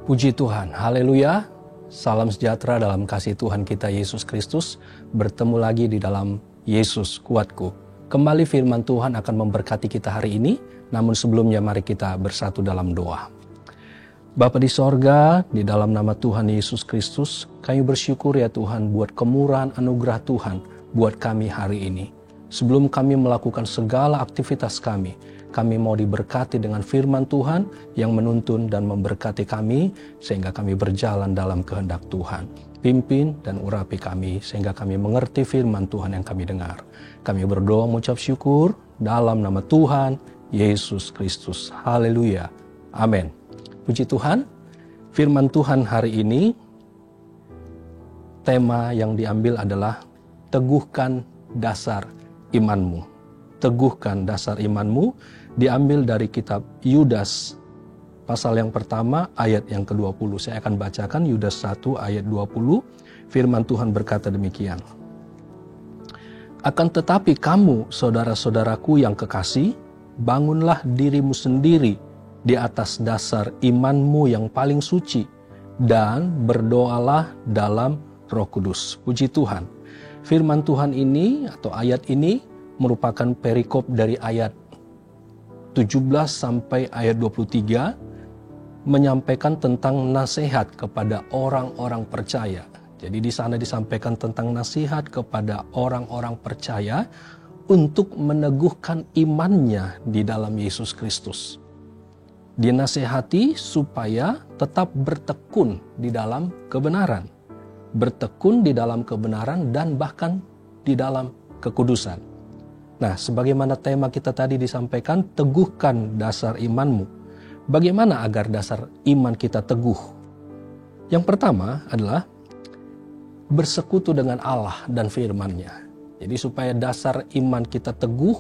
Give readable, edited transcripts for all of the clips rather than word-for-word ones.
Puji Tuhan, haleluya. Salam sejahtera dalam kasih Tuhan kita Yesus Kristus. Bertemu lagi di dalam Yesus kuatku. Kembali firman Tuhan akan memberkati kita hari ini. Namun sebelumnya mari kita bersatu dalam doa. Bapa di sorga, di dalam nama Tuhan Yesus Kristus, kami bersyukur ya Tuhan buat kemurahan anugerah Tuhan buat kami hari ini. Sebelum kami melakukan segala aktivitas kami mau diberkati dengan firman Tuhan yang menuntun dan memberkati kami sehingga kami berjalan dalam kehendak Tuhan. Pimpin dan urapi kami sehingga kami mengerti firman Tuhan yang kami dengar. Kami berdoa mengucap syukur dalam nama Tuhan Yesus Kristus. Haleluya. Amin. Puji Tuhan, firman Tuhan hari ini, tema yang diambil adalah teguhkan dasar imanmu. Teguhkan dasar imanmu, diambil dari kitab Yudas pasal yang pertama ayat yang ke-20. Saya akan bacakan Yudas 1 ayat 20. Firman Tuhan berkata demikian. Akan tetapi kamu, saudara-saudaraku yang kekasih, bangunlah dirimu sendiri di atas dasar imanmu yang paling suci dan berdoalah dalam Roh Kudus. Puji Tuhan. Firman Tuhan ini atau ayat ini merupakan perikop dari ayat 17 sampai ayat 23 menyampaikan tentang nasihat kepada orang-orang percaya. Jadi di sana disampaikan tentang nasihat kepada orang-orang percaya untuk meneguhkan imannya di dalam Yesus Kristus. Dinasihati supaya tetap bertekun di dalam kebenaran. Bertekun di dalam kebenaran dan bahkan di dalam kekudusan. Nah, sebagaimana tema kita tadi disampaikan, teguhkan dasar imanmu. Bagaimana agar dasar iman kita teguh? Yang pertama adalah bersekutu dengan Allah dan firman-Nya. Jadi supaya dasar iman kita teguh,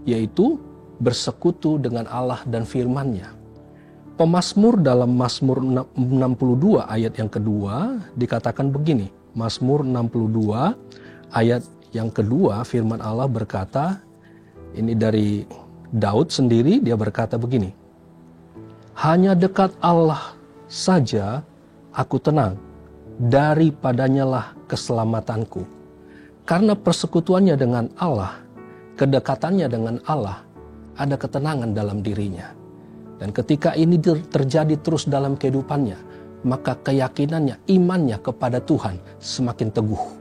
yaitu bersekutu dengan Allah dan firman-Nya. Pemazmur dalam Mazmur 62 ayat yang kedua dikatakan begini. Mazmur 62 ayat yang kedua, firman Allah berkata, ini dari Daud sendiri, dia berkata begini. Hanya dekat Allah saja aku tenang, daripadanya lah keselamatanku. Karena persekutuannya dengan Allah, kedekatannya dengan Allah, ada ketenangan dalam dirinya. Dan ketika ini terjadi terus dalam kehidupannya, maka keyakinannya, imannya kepada Tuhan semakin teguh.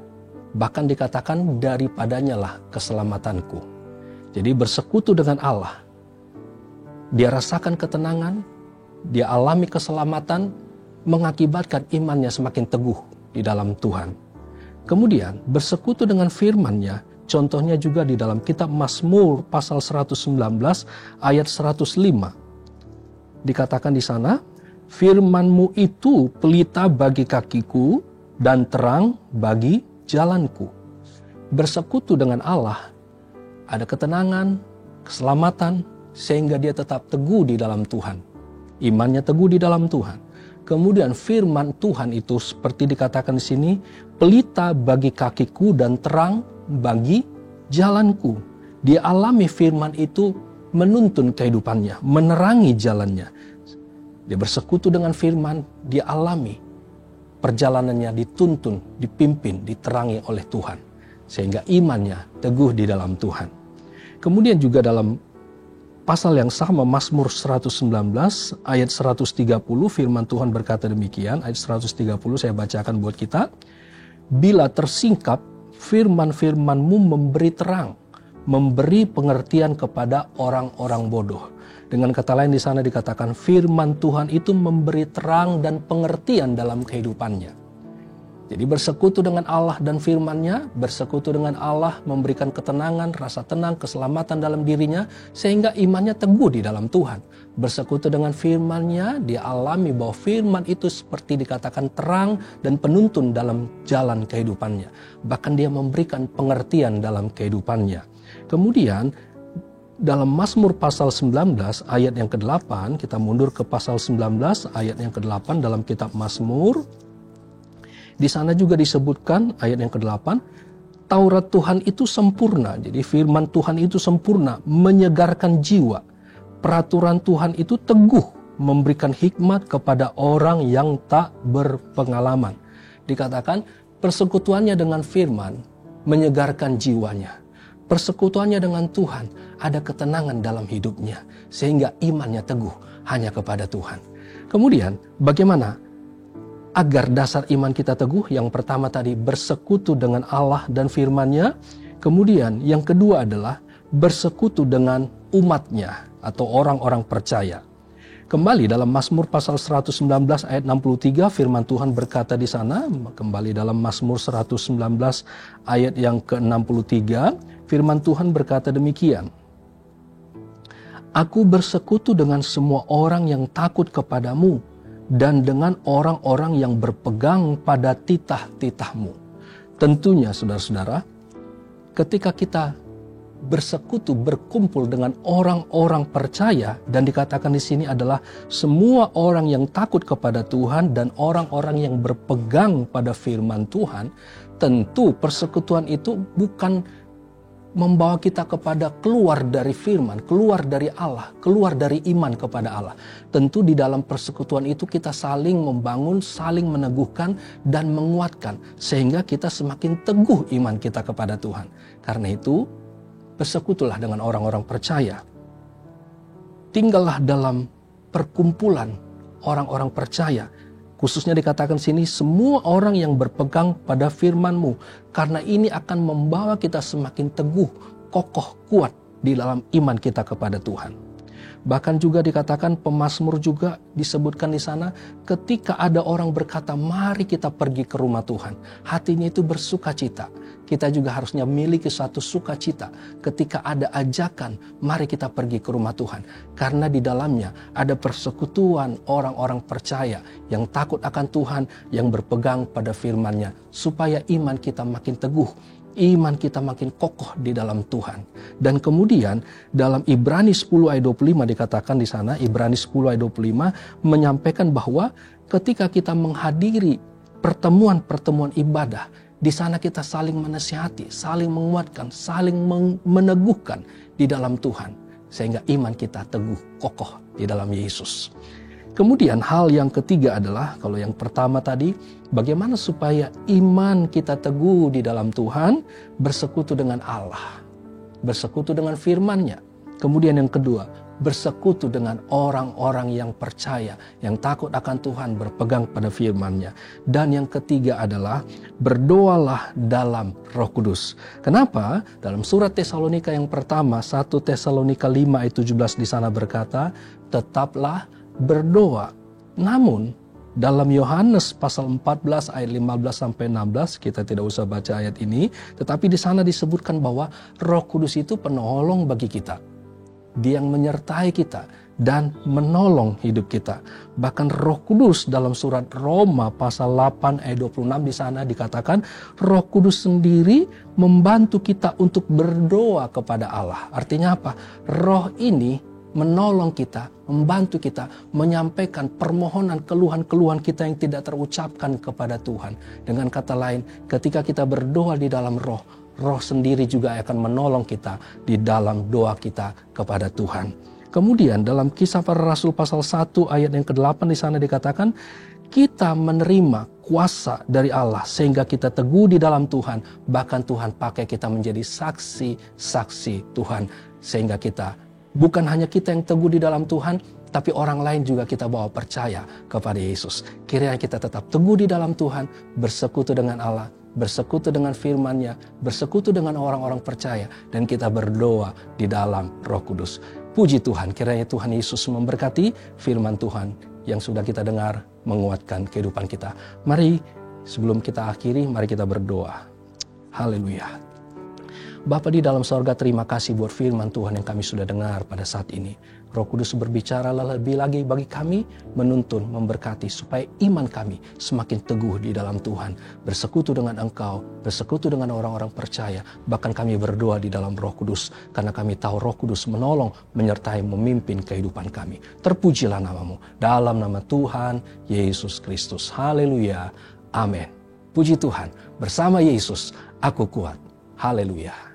Bahkan dikatakan daripadanya lah keselamatanku. Jadi bersekutu dengan Allah. Dia rasakan ketenangan, dia alami keselamatan, mengakibatkan imannya semakin teguh di dalam Tuhan. Kemudian bersekutu dengan firman-Nya, contohnya juga di dalam kitab Mazmur pasal 119 ayat 105. Dikatakan di sana, firman-Mu itu pelita bagi kakiku dan terang bagi jalanku. Bersekutu dengan Allah, ada ketenangan, keselamatan, sehingga dia tetap teguh di dalam Tuhan. Imannya teguh di dalam Tuhan. Kemudian firman Tuhan itu seperti dikatakan di sini, pelita bagi kakiku dan terang bagi jalanku. Dia alami firman itu menuntun kehidupannya, menerangi jalannya. Dia bersekutu dengan firman, dia alami perjalanannya dituntun, dipimpin, diterangi oleh Tuhan. Sehingga imannya teguh di dalam Tuhan. Kemudian juga dalam pasal yang sama, Mazmur 119 ayat 130, firman Tuhan berkata demikian, ayat 130 saya bacakan buat kita. Bila tersingkap, firman-firman-Mu memberi terang, memberi pengertian kepada orang-orang bodoh. Dengan kata lain di sana dikatakan firman Tuhan itu memberi terang dan pengertian dalam kehidupannya. Jadi bersekutu dengan Allah dan firman-Nya, bersekutu dengan Allah memberikan ketenangan, rasa tenang, keselamatan dalam dirinya sehingga imannya teguh di dalam Tuhan. Bersekutu dengan firman-Nya, dia alami bahwa firman itu seperti dikatakan terang dan penuntun dalam jalan kehidupannya. Bahkan dia memberikan pengertian dalam kehidupannya. Kemudian dalam Mazmur pasal 19 ayat yang ke-8, kita mundur ke pasal 19 ayat yang ke-8 dalam kitab Mazmur. Di sana juga disebutkan ayat yang ke-8, Taurat Tuhan itu sempurna. Jadi firman Tuhan itu sempurna, menyegarkan jiwa. Peraturan Tuhan itu teguh, memberikan hikmat kepada orang yang tak berpengalaman. Dikatakan persekutuannya dengan firman menyegarkan jiwanya. Persekutuannya dengan Tuhan ada ketenangan dalam hidupnya, sehingga imannya teguh hanya kepada Tuhan. Kemudian bagaimana agar dasar iman kita teguh? Yang pertama tadi bersekutu dengan Allah dan firman-Nya. Kemudian yang kedua adalah bersekutu dengan umatnya atau orang-orang percaya. Kembali dalam Mazmur pasal 119 ayat 63, firman Tuhan berkata di sana, kembali dalam Mazmur 119 ayat yang ke-63, firman Tuhan berkata demikian. Aku bersekutu dengan semua orang yang takut kepadamu dan dengan orang-orang yang berpegang pada titah-titahmu. Tentunya saudara-saudara, ketika kita bersekutu, berkumpul dengan orang-orang percaya, dan dikatakan di sini adalah semua orang yang takut kepada Tuhan dan orang-orang yang berpegang pada firman Tuhan, tentu persekutuan itu bukan membawa kita kepada keluar dari firman, keluar dari Allah, keluar dari iman kepada Allah. Tentu di dalam persekutuan itu kita saling membangun, saling meneguhkan dan menguatkan, sehingga kita semakin teguh iman kita kepada Tuhan. Karena itu bersekutulah dengan orang-orang percaya. Tinggallah dalam perkumpulan orang-orang percaya. Khususnya dikatakan sini semua orang yang berpegang pada firman-Mu. Karena ini akan membawa kita semakin teguh, kokoh, kuat di dalam iman kita kepada Tuhan. Bahkan juga dikatakan pemazmur juga disebutkan di sana, ketika ada orang berkata, mari kita pergi ke rumah Tuhan. Hatinya itu bersuka cita. Kita juga harusnya memiliki suatu sukacita ketika ada ajakan, mari kita pergi ke rumah Tuhan. Karena di dalamnya ada persekutuan orang-orang percaya yang takut akan Tuhan, yang berpegang pada firman-Nya, supaya iman kita makin teguh, iman kita makin kokoh di dalam Tuhan. Dan kemudian dalam Ibrani 10 ayat 25 dikatakan di sana, Ibrani 10 ayat 25 menyampaikan bahwa ketika kita menghadiri pertemuan-pertemuan ibadah, di sana kita saling menasihati, saling menguatkan, saling meneguhkan di dalam Tuhan. Sehingga iman kita teguh, kokoh di dalam Yesus. Kemudian hal yang ketiga adalah, kalau yang pertama tadi, bagaimana supaya iman kita teguh di dalam Tuhan, bersekutu dengan Allah, bersekutu dengan firman-Nya. Kemudian yang kedua, bersekutu dengan orang-orang yang percaya, yang takut akan Tuhan, berpegang pada firman-Nya. Dan yang ketiga adalah berdoalah dalam Roh Kudus. Kenapa? Dalam surat Tesalonika yang pertama, 1 Tesalonika 5 ayat 17 di sana berkata, tetaplah berdoa. Namun dalam Yohanes pasal 14 ayat 15 sampai 16, kita tidak usah baca ayat ini, tetapi di sana disebutkan bahwa Roh Kudus itu penolong bagi kita. Dia yang menyertai kita dan menolong hidup kita. Bahkan Roh Kudus dalam surat Roma pasal 8 ayat 26 di sana dikatakan Roh Kudus sendiri membantu kita untuk berdoa kepada Allah. Artinya apa? Roh ini menolong kita, membantu kita menyampaikan permohonan keluhan-keluhan kita yang tidak terucapkan kepada Tuhan. Dengan kata lain, ketika kita berdoa di dalam Roh, Roh sendiri juga akan menolong kita di dalam doa kita kepada Tuhan. Kemudian dalam Kisah Para Rasul pasal 1 ayat yang ke-8 di sana dikatakan, kita menerima kuasa dari Allah sehingga kita teguh di dalam Tuhan. Bahkan Tuhan pakai kita menjadi saksi-saksi Tuhan. Sehingga kita, bukan hanya kita yang teguh di dalam Tuhan, tapi orang lain juga kita bawa percaya kepada Yesus. Kiranya kita tetap teguh di dalam Tuhan, bersekutu dengan Allah, bersekutu dengan firman-Nya, bersekutu dengan orang-orang percaya, dan kita berdoa di dalam Roh Kudus. Puji Tuhan, kiranya Tuhan Yesus memberkati firman Tuhan yang sudah kita dengar, menguatkan kehidupan kita. Mari sebelum kita akhiri, mari kita berdoa. Haleluya. Bapa di dalam sorga, terima kasih buat firman Tuhan yang kami sudah dengar pada saat ini. Roh Kudus berbicara lebih lagi bagi kami, menuntun, memberkati supaya iman kami semakin teguh di dalam Tuhan. Bersekutu dengan Engkau, bersekutu dengan orang-orang percaya. Bahkan kami berdoa di dalam Roh Kudus, karena kami tahu Roh Kudus menolong, menyertai, memimpin kehidupan kami. Terpujilah nama-Mu, dalam nama Tuhan Yesus Kristus. Haleluya. Amin. Puji Tuhan, bersama Yesus aku kuat. Haleluya.